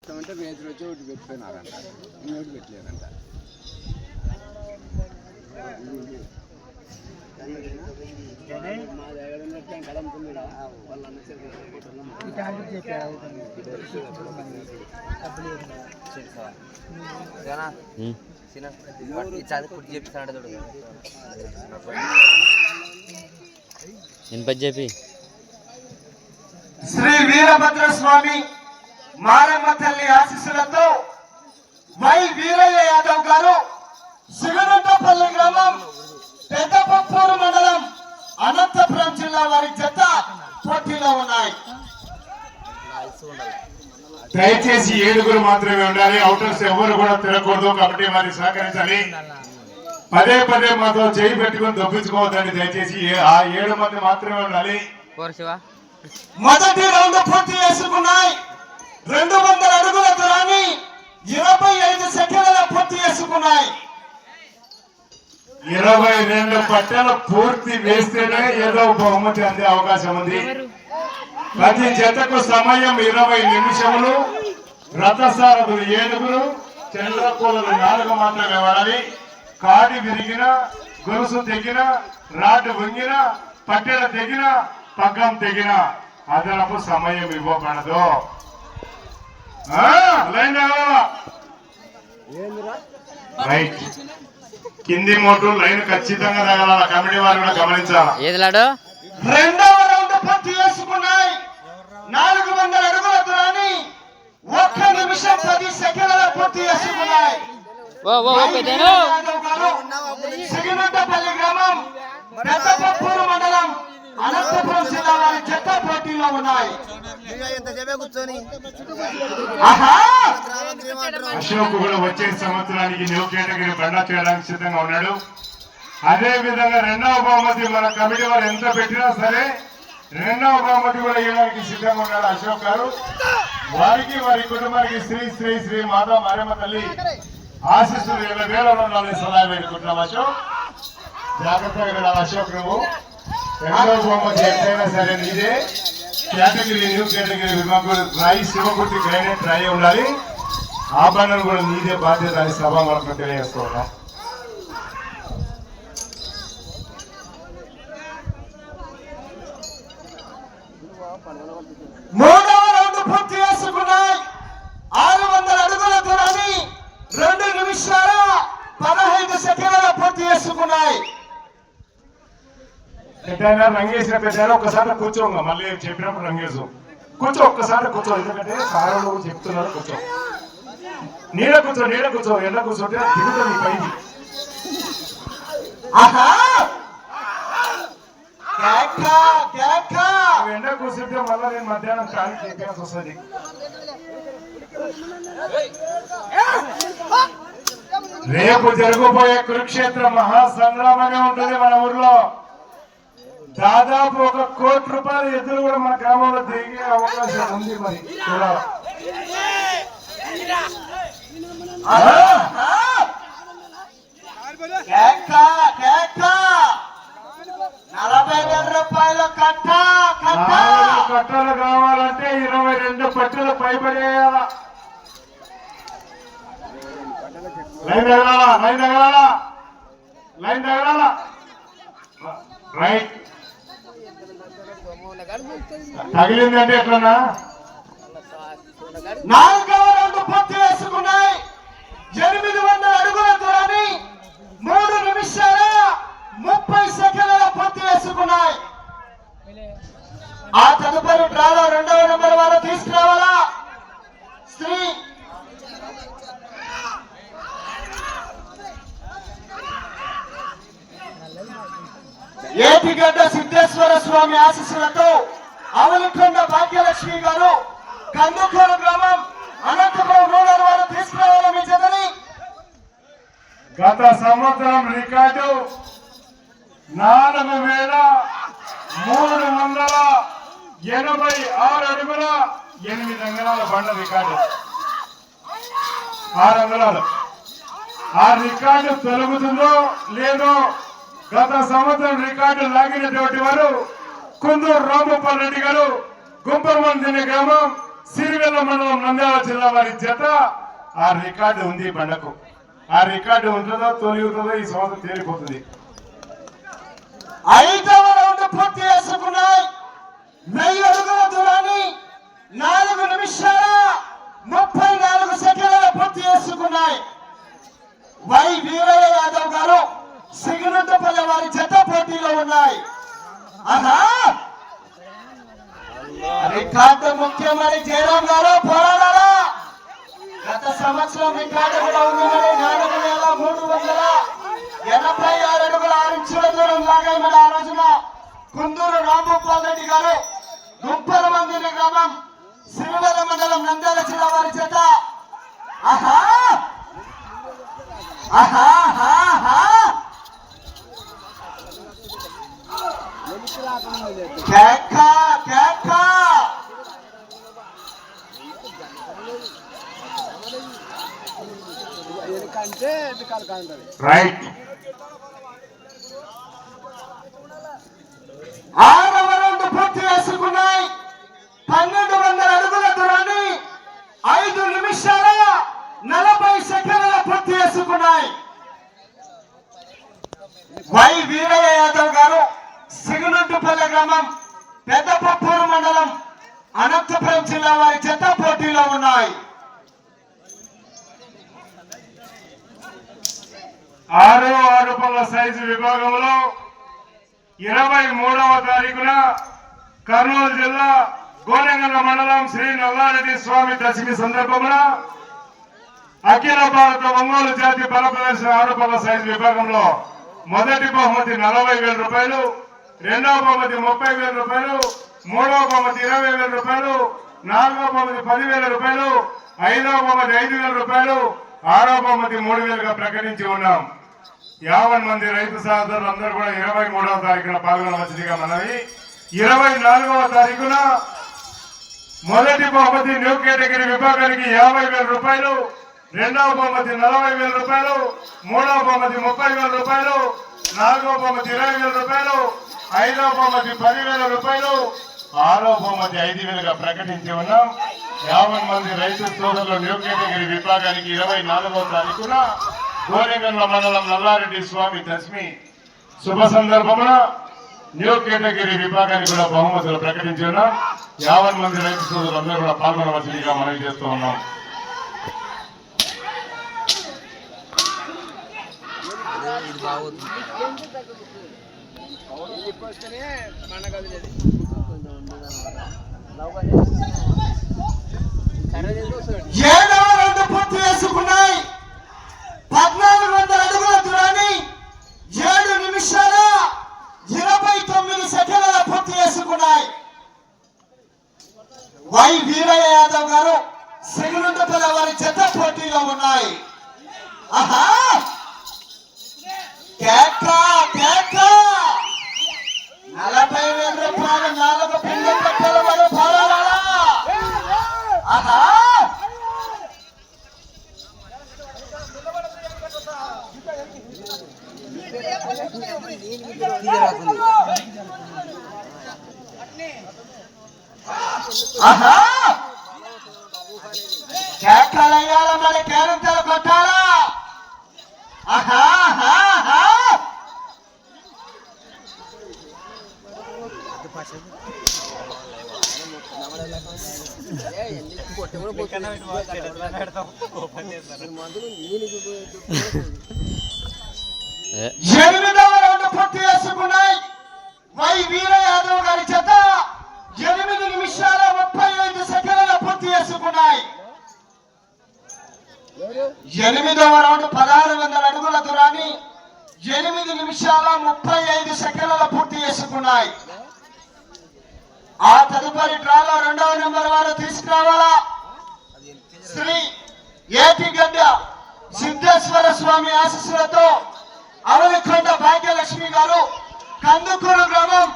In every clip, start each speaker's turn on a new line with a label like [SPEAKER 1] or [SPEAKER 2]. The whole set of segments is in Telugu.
[SPEAKER 1] అంటే రైతులు వచ్చి ఒకటి పెట్టిపోయినారంట, ఇంకోటి పెట్టలేదంట. మా దగ్గర ఉన్నట్టు కలంతుంది వాళ్ళు
[SPEAKER 2] చెప్పి
[SPEAKER 3] శ్రీ వీరభద్ర స్వామి మారమ్మ తల్లి ఆశీస్సులతో వై వీరయ్య యాదవ్ గారు సిగరెట్టపల్లి గ్రామం పెద్దపప్పూరు మండలం అనంతపురం జిల్లా వారి జత పోటీలో ఉన్నాయి.
[SPEAKER 4] దయచేసి 7 మాత్రమే ఉండాలి. అవుటర్స్ ఎవరు కూడా తిరగకూడదు. కమిటీ వారికి సహకరించాలి. పదే మాతో చేయి పెట్టుకుని దొప్పించుకోవద్దండి. దయచేసి ఆ 7 మంది మాత్రమే ఉండాలి.
[SPEAKER 3] మొదటి రౌండ్ పూర్తి చేసుకున్నాయి. 200 అడుగుల దూరాన్ని 25 సెకండ్ల పూర్తి చేసుకున్నాయి.
[SPEAKER 4] 22 పట్టెలు పూర్తి వేస్తేనే ఏదో బహుమతి అందే అవకాశం ఉంది. ప్రతి జతకు సమయం 20 నిమిషములు. రథసారథులు 7, చంద్రకూలలు 4 మాత్రమే వాడాలి. కాడి విరిగిన, గొలుసు తెగిన, రాడ్డు వంగిన, పట్టెల తెగిన, పగ్గం తెగిన అదనపు సమయం ఇవ్వబడదు. రైట్, కింది మోటు లైన్ ఖచ్చితంగా తగలాల. కమిటీ వారు కూడా గమనించాలి.
[SPEAKER 3] రెండవ రౌండ్ పూర్తి చేసుకున్నాయి. 400 అడుగుల దూరాన్ని 1 నిమిషం 10 సెకండ్ల పూర్తి చేసుకున్నాయి. సిగినట్టపల్లి గ్రామం పెద్దపప్పూరు మండలం అనంతపురం జిల్లా వారి జత పోటీలో ఉన్నాయి.
[SPEAKER 4] అశోక్ కూడా వచ్చే సంవత్సరానికి న్యూ కేటగిరీ బండా చేయడానికి సిద్ధంగా ఉన్నాడు. అదే విధంగా 2వ బహుమతి మన కమిటీ వారు ఎంత పెట్టినా సరే 2వ బహుమతి కూడా ఇవ్వడానికి సిద్ధంగా ఉన్నాడు అశోక్ గారు. వారికి వారి కుటుంబానికి శ్రీ శ్రీ శ్రీ మాతా మారమ్మ తల్లి ఆశీస్సులు 20,000 ఉండాలని సలహా వేడుకుంటున్నాం. అశోక్ జాగ్రత్తగా వెళ్ళాలి. అశోక్ నువ్వు 2వ బహుమతి ఎంతైనా సరే నీదే. కేటగిరీ న్యూ కేటగిరీ విభాగం రాయి శివకుర్తి గ్రైనేట్ రాయి ఉండాలి. ఆభరణలు కూడా నీదే బాధ్యత అని సభ మనకు తెలియజేస్తున్నాం.
[SPEAKER 3] మూడవ రౌండ్ పూర్తి చేసుకున్నాయి. 600 అడుగుల దూరాన్ని 2 నిమిషాల 15 సెకండ్ల పూర్తి చేసుకున్నాయి.
[SPEAKER 4] ఎట్టైనా రంగేసిన పెద్దైనా ఒక్కసారి కూర్చోంగా, మళ్ళీ చెప్పినప్పుడు రంగేసు కూర్చో, ఒక్కసారి కూర్చో. ఎందుకంటే సారంలో చెప్తున్నారు కూర్చో. నీడ కూర్చో ఎండ కూర్చోంటే దిగుతుంది పైకి. ఎండ కూర్చుంటే మళ్ళీ నేను మధ్యాహ్నం ఖాళీ చేయాల్సి వస్తుంది. రేపు జరగబోయే కురుక్షేత్ర మహాసంగ్రామమే ఉంటుంది మన ఊర్లో. దాదాపు 1 కోటి రూపాయల ఎద్దులు కూడా మన గ్రామంలో దిగే అవకాశం ఉంది. మరి చూడాలి.
[SPEAKER 3] 40,000 రూపాయల
[SPEAKER 4] కట్టలు కావాలంటే 22 పట్టెలు పైబడేయాల. లైన్ తగలాలా. రైట్, తగిలిందంటే ఎట్లన్నా.
[SPEAKER 3] 4వ రౌండ్ పూర్తి చేసుకున్నాయి. 800 అడుగుల దూరాన్ని 3 నిమిషాల 30 సెకండ్ల పూర్తి చేసుకున్నాయి. ఆ తదుపరి డ్రాలో 2వ నెంబర్ వారు తీసుకురావాలా. శ్రీ ఏటిగడ్డ సిద్ధేశ్వర స్వామి ఆశీస్సులతో అవలికొండ భాగ్యలక్ష్మి గారు కందుకూరు గ్రామం అనంతపురం రూరల్ వారు తీసుకురావాలి మీ జతని.
[SPEAKER 4] గత సంవత్సరం రికార్డు 4,386 అడుగుల 8 అంగుళాల బండ రికార్డు. 6 అంగుళాలు. ఆ రికార్డు తొలగుతుందో లేదో. గత సంవత్సరం రికార్డు లాగినటువంటి వారు కుందూరు రాంభూపాల్ రెడ్డి గారు, గుంపర్మందిని గ్రామం సిరివెల్ల మండలం నంద్యాల జిల్లా వారి జత ఆ రికార్డు ఉంది బండకు. ఆ రికార్డు ఉంటుందో తొలగుతుందో ఈ సంవత్సరం తేలిపోతుంది.
[SPEAKER 3] 5వ రౌండ్ పూర్తి చేసుకున్నాయి. 1000 అడుగుల దూరాన్ని 4 నిమిషాల 34 సెకండ్ల పూర్తి చేసుకున్నాయి. వై వీరయ్య యాదవ్ గారు సిగినట్టుపల్లి వారి జత పోటీలో ఉన్నాయి. ఆహా రికార్డు ముఖ్యమని జయరాం గారు పోరాడారా. గత సంవత్సరం రికార్డు కూడా ఉందని 4,386 అడుగుల 6 ఇంచుల దూరం లాగాయమని ఆ రోజున కుందూరు రాంభూపాల్ రెడ్డి గారు గుంపల మందిర గ్రామం సిరివెల్ల మండలం నంద్యాల జిల్లా వారి చేత ఆహా ఆహా ఆహా కేక కేక
[SPEAKER 4] రైట్.
[SPEAKER 3] 6వ రౌండ్ పూర్తి చేసుకున్నాయి. 1200 అడుగుల దూరాన్ని 5 నిమిషాల 40 సెకండ్ల పూర్తి చేసుకున్నాయి. వై వీరయ్య యాదవ్ గారు సిగునట్టుపల్లి గ్రామం పెద్దపప్పూరు మండలం అనంతపురం జిల్లా వారి జత పోటీలో ఉన్నాయి.
[SPEAKER 4] 6 పళ్ళ సైజు విభాగంలో 23వ తారీఖున కర్నూలు జిల్లా గోనెగండ్ల మండలం శ్రీ నల్లారెడ్డి స్వామి దశమి సందర్భంలో అఖిల భారత ఒంగోలు జాతి బల ప్రదర్శన 6 పళ్ళ సైజు విభాగంలో మొదటి బహుమతి 40,000 రూపాయలు, రెండవ బహుమతి 30,000 రూపాయలు, మూడవ బహుమతి 20,000 రూపాయలు, నాలుగవ బహుమతి 10,000 రూపాయలు, ఐదవ బహుమతి 5,000 రూపాయలు, ఆరవ బహుమతి 3,000గా ప్రకటించి ఉన్నాం. 50 మంది రైతు సహోదరులు అందరూ కూడా 23వ తారీఖున పాల్గొనవలసిందిగా మనవి. 24వ తారీఖున మొదటి బహుమతి న్యూ కేటగిరీ విభాగానికి 50,000 రూపాయలు, రెండవ బహుమతి 40,000 రూపాయలు, మూడవ బహుమతి 30,000 రూపాయలు, నాలుగవ బహుమతి 20,000 రూపాయలు, ఐదవ బహుమతి 10,000 రూపాయలు, ఆరవ బహుమతి 5,000గా ప్రకటించి ఉన్నాం. 50 మంది రైతు సోదరులు న్యూ కేటగిరీ విభాగానికి 24వ తారీఖున గోనెగండ్ల మండలం నల్లారెడ్డి స్వామి దశమి శుభ సందర్భమున న్యూ కేటగిరీ విభాగానికి కూడా బహుమతులు ప్రకటించి ఉన్నాం. 50 మంది రైతు సోదరులు అందరూ కూడా పాల్గొనవలసిందిగా మనవి చేస్తూ ఉన్నాం.
[SPEAKER 3] ఏడవ రౌండ్ పూర్తి చేసుకున్నాయి. 1400 అడుగుల దూరాన్ని 7 నిమిషాల 29 సెకండ్ల పూర్తి చేసుకున్నాయి. వై వీరయ్య యాదవ్ గారు సిగునట్టుపల్లి వారి జత పోటీలో ఉన్నాయి. ఆహా కేక కేక 40,000 రూపాయలు 4 పిండి కట్టల వారు పోరాడాలా. ఆహా ఆహా కేకలయ్యాల మరి కేరింతలు కొట్టాలా. ఆహా ఆహా ఎనిమిదవ రౌండ్ పూర్తి చేసుకున్నాయి. వై వీర యాదవ్ గారి చేత 8 నిమిషాల 35 సెకండ్ల పూర్తి చేసుకున్నాయి. 8వ రౌండ్ 1600 అడుగుల దూరాన్ని 8 నిమిషాల 35 సెకండ్ల పూర్తి చేసుకున్నాయి. ఆ తదుపరి డ్రాలో 2వ నెంబర్ వారు తీసుకురావాలా. శ్రీ ఏటి గడ్డ సిద్ధేశ్వర స్వామి ఆశీస్సులతో అవలికొండ భాగ్యలక్ష్మి గారు కందుకూరు గ్రామం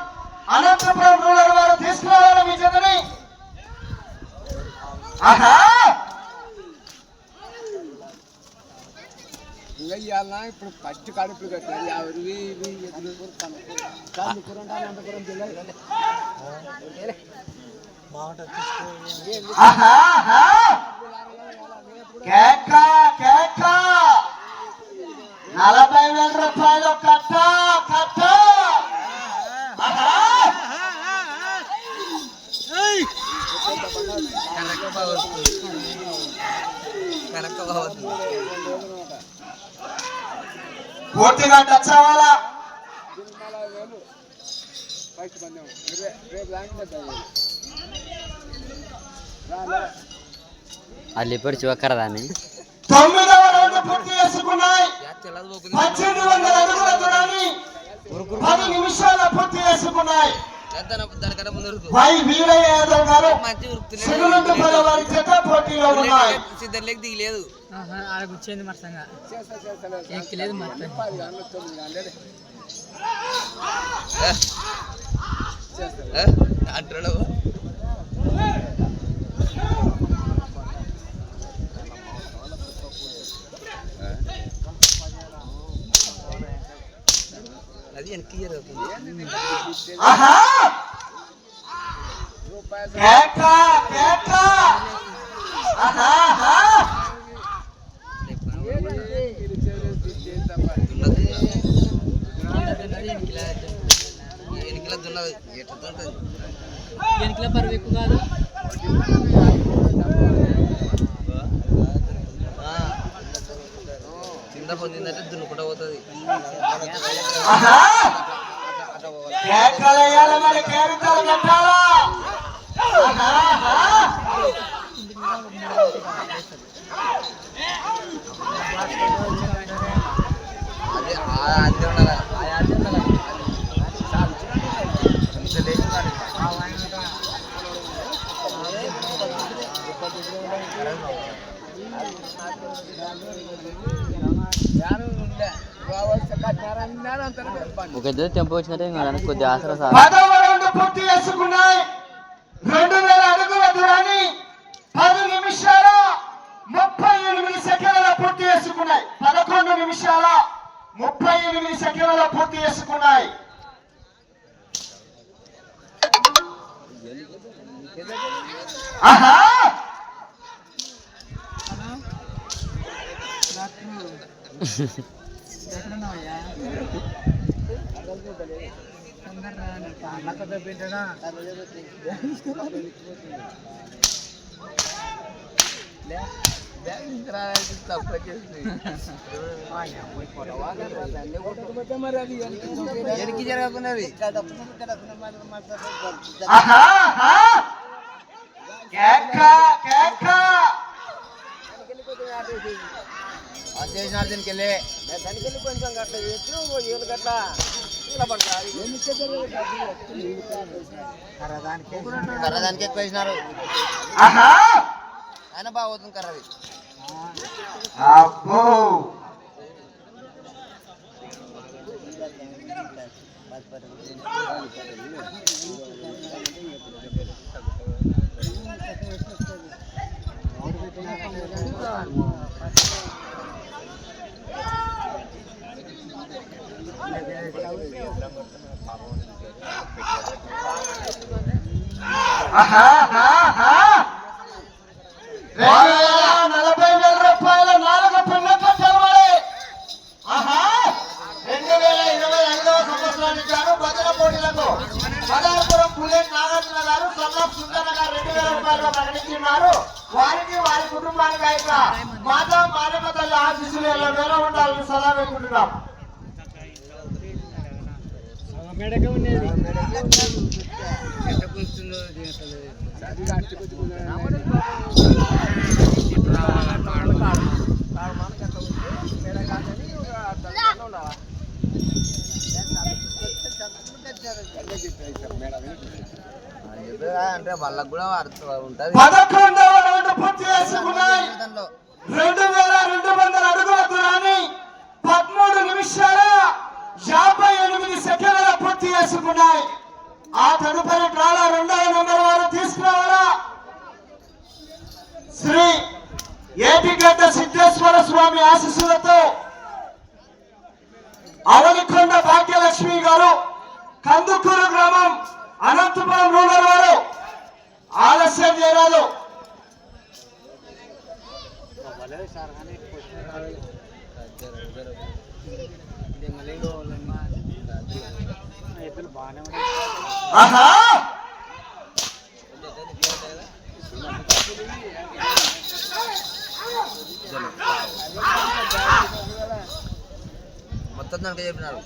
[SPEAKER 3] అనంతపురం రూరల్ వారు తీసుకురావాలా మీ జతని. ఆహా
[SPEAKER 1] ఇప్పుడు ఫస్ట్ కడుపులు కట్టారు. కందుకూరు అంటే అనంతపురం జిల్లా.
[SPEAKER 3] ఆహా, ఆహా. కేక కేక 40,000 రూపాయలు కట్ట కట్ట. ఆహా. పూర్తిగా టచ్ అవ్వాలా.
[SPEAKER 1] ఫస్ట్ పందెం రేపు రాండి
[SPEAKER 2] వాళ్ళు ఇప్పుడు చివక్కరదాన్ని
[SPEAKER 3] 9వ రౌండ్ పూర్తి చేసుకున్నాయి. 1800 అడుగుల దూరాన్ని 10 నిమిషాల పూర్తి చేసుకున్నాయి. వై వీరయ్య యాదవ్ గారు సిగులుంటుపల్లి వారి చేత పోటీలో ఉన్నాయి.
[SPEAKER 5] దిగలేదు కూర్చోంది మరసంగా ఎక్కలేదు అంటాడు. అది వెనక్కి
[SPEAKER 3] ఆహా. కేక కేక. ఆహా, ఆహా.
[SPEAKER 5] ఎనికిలా దున్నది ఎట్లా ఎనికిలా పరువు ఎక్కువ కాదు. కింద పొందిందంటే దున్నుకుంటా పోతుంది.
[SPEAKER 3] ఆహా. కేకలేయాల మరి కేరింతలు కట్టాలా. ఆహా, ఆహా.
[SPEAKER 5] అంతే ఉండాలి.
[SPEAKER 2] ఒక ఇద్దరు తెంపు వచ్చినట్టే కొద్దిగా ఆసరా సార్
[SPEAKER 3] 10వ రౌండ్ పూర్తి చేసుకున్నాయి. 2000 అడుగుల దూరాన్ని 10 నిమిషాల 38 సెకండ్ల పూర్తి చేసుకున్నాయి. 11 నిమిషాల 38 సెకండ్ల పూర్తి చేసుకున్నాయి. ఆహా.
[SPEAKER 5] వెనక్కి జరగకున్నది.
[SPEAKER 3] ఆహా, ఆహా. కేక కేక.
[SPEAKER 5] దీనికి వెళ్ళి దానికి కొంచెం గట్ల ఎట్లు ఏళ్ళు గట్ల కర్రదానికి ఎక్కువ వేసినారు.
[SPEAKER 3] ఆహా.
[SPEAKER 5] ఆయన బాగుతుంది కర్రది.
[SPEAKER 3] అబ్బో. ఆహా, ఆహా. 40,000 రూపాయల 4 పిల్లలకు తెలవాలి. ఆహా. 2025వ సంవత్సరానికి గాను భద్ర పోటీలకు బదారపురం బుల్లెట్ నాగార్జున గారు సన్నాఫ్ సుందర గారు 2,000 రూపాయలు ప్రకటించున్నారు. వారికి వారి కుటుంబానికి అయిన మాతా మానవ తల్లి ఆశీస్సులు ఎలా ఉండాలని సలహా పెట్టుకుంటున్నాం.
[SPEAKER 5] మెడక ఉండేది అంటే వాళ్ళకు కూడా అర్థం ఉంటుంది.
[SPEAKER 3] 11వ రౌండ్ పూర్తి చేసుకున్నాయి. 2200 అడుగుల దూరాన్ని 13 నిమిషాల 58 సెకండ్ల పూర్తి చేసుకున్నాయి. ఆ తదుపరి డ్రాలో 2వ నెంబర్ వారు తీసుకురావాలా. శ్రీ ఏటిగడ్డ సిద్ధేశ్వర స్వామి ఆశీస్సులతో అవలికొండ భాగ్యలక్ష్మి గారు, కందుకూరు గ్రామం, అనంతపురం రూరల్ వారు ఆలస్యం చేయరాదు. ఆహా
[SPEAKER 2] మొత్తం దానికే చెప్పినారు.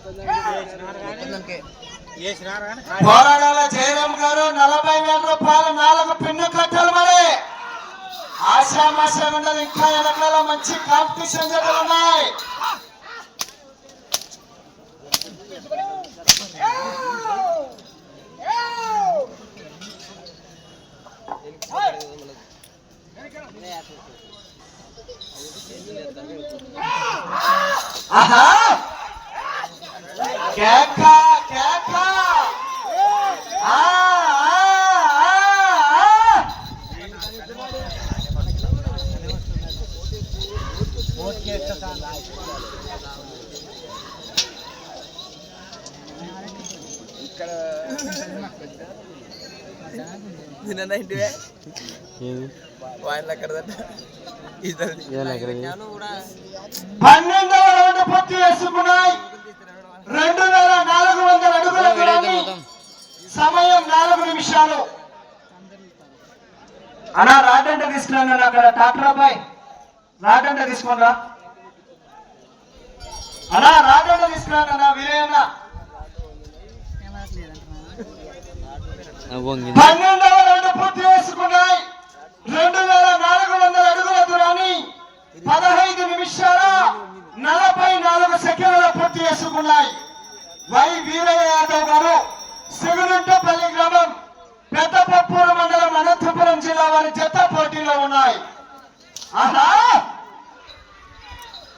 [SPEAKER 3] పోరాడాల జయరామ్ గారు 40,000 రూపాయలు 4 పిన్ను కట్టలు. మరి ఆశామాషం ఉండదు, ఇంకా వెనకాల మంచి కాంపిటీషన్ జరుగులు ఉన్నాయి. ఆహా కేక కేక
[SPEAKER 1] ఇక్కడ
[SPEAKER 2] నిన్న ఇంటివే వాళ్ళు ఎక్కడ
[SPEAKER 3] 12వ రౌండ్ పూర్తి చేసుకున్నాయి. 2400 అడుగుల దూరాన్ని సమయం 4 నిమిషాలు. అన్నా రాటంట తీసుకున్నాను అక్కడ ట్రాక్టర్ అబ్బాయి, రాటంట తీసుకోండి. అన్నా రాటంట తీసుకున్నాను అన్న వీరయ్యన్న. 12వ రౌండ్ పూర్తి చేసుకున్నాయి. 2400 అడుగుల దూరాన్ని 15 నిమిషాల 44 సెకండ్ల పూర్తి చేసుకున్నాయి. వై వీరయ్య యాదవ్ గారు సిగురుంటపల్లి గ్రామం పెద్దపప్పూరు మండలం అనంతపురం జిల్లా వారి జత పోటీలో ఉన్నాయి. ఆహా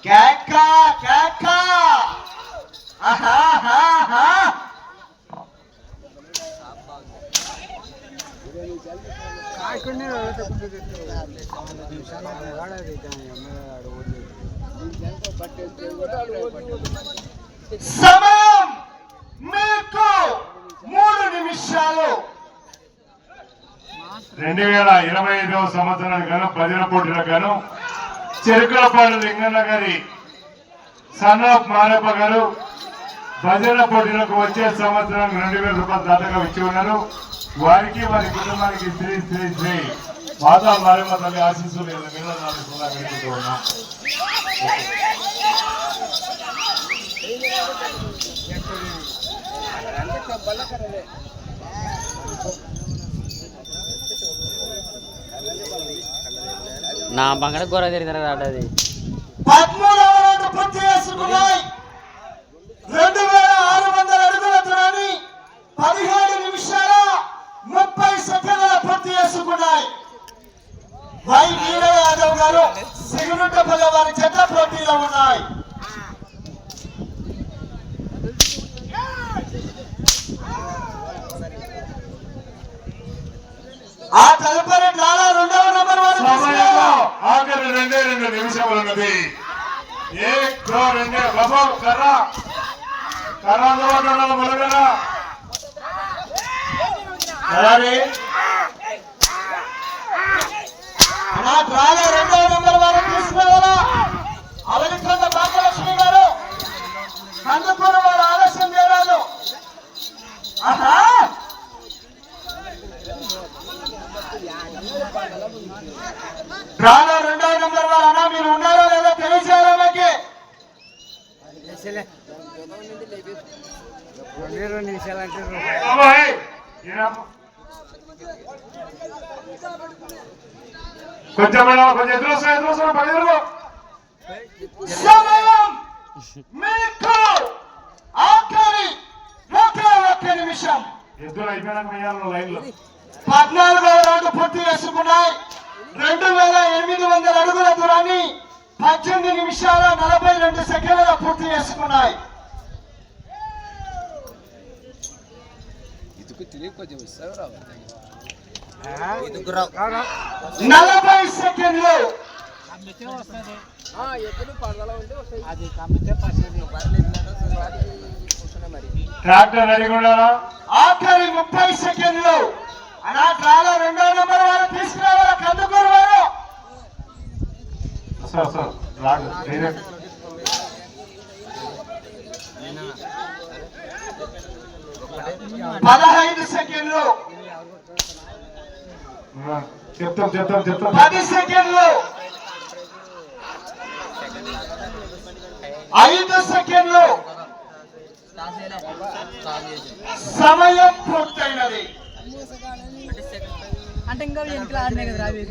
[SPEAKER 3] కేక కేక ఆహా సమయం మీకు 3 నిమిషాలు.
[SPEAKER 4] 2025వ సంవత్సరానికి గాను భజన పోటీలకు గాను చెరుకులపాడు లింగన్న గారి సన్ ఆఫ్ మారప్ప గారు భజన పోటీలకు వచ్చే సంవత్సరం 2,000 రూపాయలు దాతగా ఇచ్చి ఉన్నారు. వారికి వారి కుటుంబానికి శ్రీ శ్రీ శ్రీ మాతా మారమ్మ తల్లి ఆశీస్సులు వేడుకుంటూ ఉన్నాం.
[SPEAKER 2] నా బంగాళ కూర తిరిగినారు అది
[SPEAKER 3] 13వ రౌండ్ పూర్తి చేసుకున్నాయి. 2600 అడుగుల దూరాన్ని 17 నిమిషాల 30 సెకండ్ల పూర్తి చేసుకున్నాయి. వై వీరయ్య యాదవ్ గారు సిగురుంటపల్లి వారి జత పోటీలో ఉన్నాయి. ఆ తదుపరి డ్రాలో 2వ నంబర్ వారు
[SPEAKER 4] ఆఖరి 2 నిమిషములు ఉన్నది. బాబు కర్రా మొదలగరా
[SPEAKER 3] నా డ్రాలో 2వ నంబర్ వారు తీసుకురావాలా. అవలికొండ భాగ్యలక్ష్మి గారు కందుకూరు వారు ఆలస్యం చేయరాదు. ఆహా డ్రాలో 2వ నంబర్ వారు అన్నా మీరు ఉన్నారో లేదో తెలియజేయాలి. మాకి
[SPEAKER 5] 2 నిమిషాలు అంటే
[SPEAKER 4] కొంచెం ఎదురు పది
[SPEAKER 3] సమయం మీకు ఆఖరి 1 నిమిషం.
[SPEAKER 4] ఎద్దులు అయిపోయినాక వేయాలి లైన్ లో.
[SPEAKER 3] 14వ రౌండ్ పూర్తి చేసుకున్నాయి. 2800 అడుగుల దూరాన్ని 18 నిమిషాల 42 సెకండ్ల పూర్తి చేసుకున్నాయి.
[SPEAKER 1] ఇదికు తిరిగి కొంచెం ఇస్తారు రావు
[SPEAKER 3] 40 సెకండ్లు.
[SPEAKER 4] ట్రాక్టర్ రెడీగా ఉండాలా.
[SPEAKER 3] ఆఖరి 30 సెకండ్లు. అలా డ్రాలో 2వ నెంబర్ వారు తీసుకురావాల కందుకూరు వారు.
[SPEAKER 4] సార్ రాడు డైరెక్ట్
[SPEAKER 3] 15 సెకండ్లు,
[SPEAKER 4] చెప్తాం
[SPEAKER 3] 10 సెకండ్లు, 5 సెకండ్లు. సమయం పూర్తయినది.
[SPEAKER 5] అంటే ఇంకా వెనకలు ఆడినాయి కదా రావి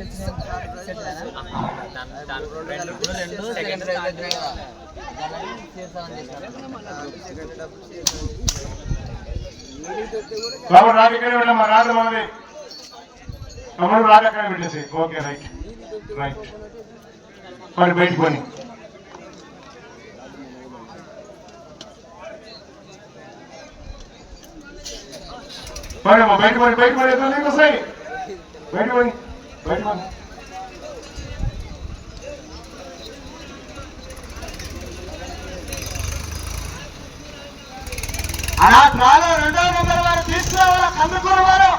[SPEAKER 4] బాబు రాజకీయ వెళ్ళమ్మా రాదు మాది తమ్ముడు రాజకీయ పెట్టేసి ఓకే రైట్ మరి బయటికి పోని బయట పడి ఎదురు నీకు వస్తాయి బయట పడి
[SPEAKER 3] అలా డ్రాలో 2వ నెంబర్ వారు తీసుకురావాల కందుకూరు వారు.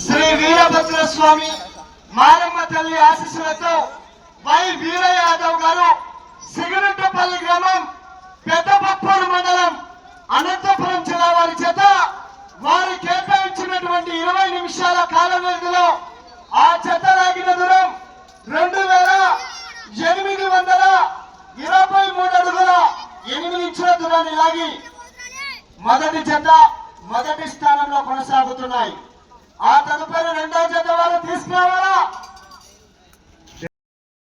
[SPEAKER 3] శ్రీ వీరభద్ర స్వామి మారమ్మ తల్లి ఆశీస్సులతో వై వీర యాదవ్ గారు సిగరెట్టపల్లి గ్రామం పెద్దపప్పూరు మండలం అనంతపురం జిల్లా వారి చేత వారు కేటాయించినటువంటి 20 నిమిషాల కాల వ్యవధిలో ఆ చెత్త లాగిన దూరం 2823 అడుగుల 8 ఇంచుల దూరాన్ని లాగి మొదటి జత మొదటి స్థానంలో కొనసాగుతున్నాయి. ఆ తదుపరి 2వ జత వారు తీసుకురావాలి.